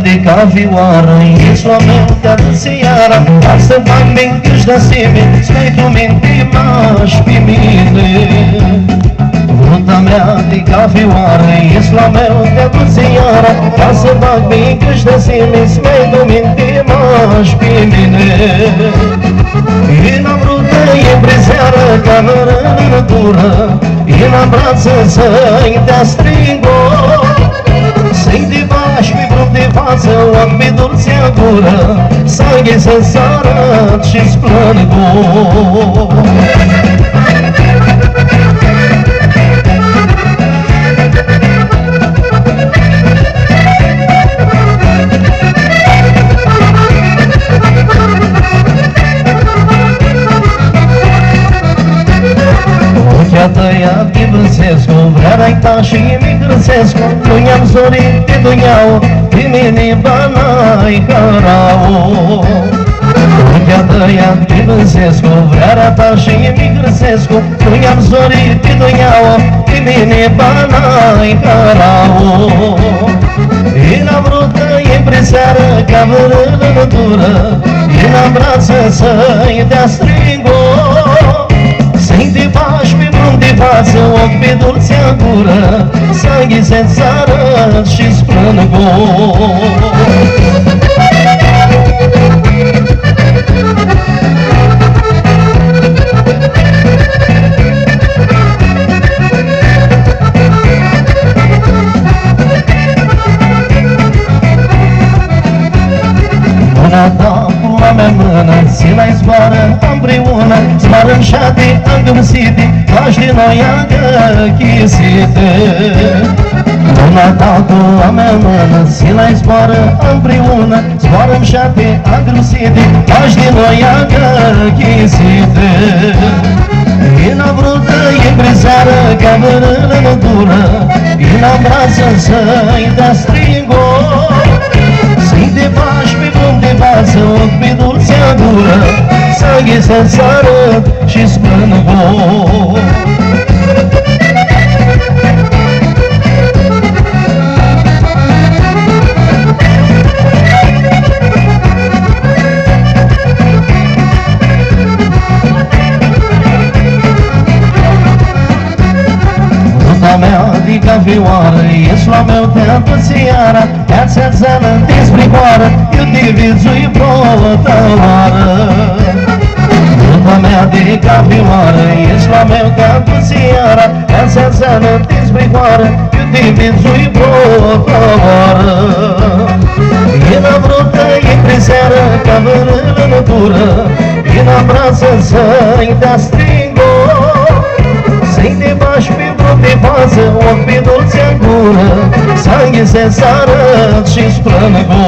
de cavioară, ești la meu de seara, ca să fac mentiși de asemenea, să-i tu mentimași pe mine. Fruta mea de cavioară, ești la meu de seara, ca să fac mentiși de asemenea, să-i tu mentimași pe mine. Ina brută e prezeară ca nărătură, ina brață să-i dea stringo, să-i de bași pe brun de față, ochi pe dulcea gură, să-i să sară și-ți plângă. Tăiat de Brânsescu, vrea-i ta și mi Grânsescu, nu i-am zorit de duiau, pe mine banai carau. Urchea tăiat de Brânsescu, vrea-i ta și mi Grânsescu, nu i-am zorit de duiau, pe mine banai carau. Ina brută e preseară ca vărătură, ina brață să-i dea stringo, să-i de bași pe brun de față, ochi pe dulcea gură, să-i se țară și-ți plângă. Mâna ta cu a mea mână, ține-i zboară împreună, zboară-n șate îngâmsite, faci din noi agăchisite. Mâna ta cu a mea mână, ține-i zboară împreună, zboară-n șate îngâmsite, faci din noi agăchisite. Ina brută e prezeară ca vărătură, ina brață să-i dea stringo, să-i de bași pe brun de față, ochi pe dulcea gură, să-i se țară și-ți plângă. Fruta mea de cavioară, ești la meu te-a seara, ia-ți-a țeană despre coară, eu te vizui protăloară. Fruta mea de cavioară, ești la meu te-a seara, ia-ți-a țeană despre coară, eu te vizui protăloară. Ina brută e preseară ca vărătură, ina brață să-i dea stringo, să-i de bași pe brun de față, ochi pe dulcea gură, să-i se sară și-ți plângă.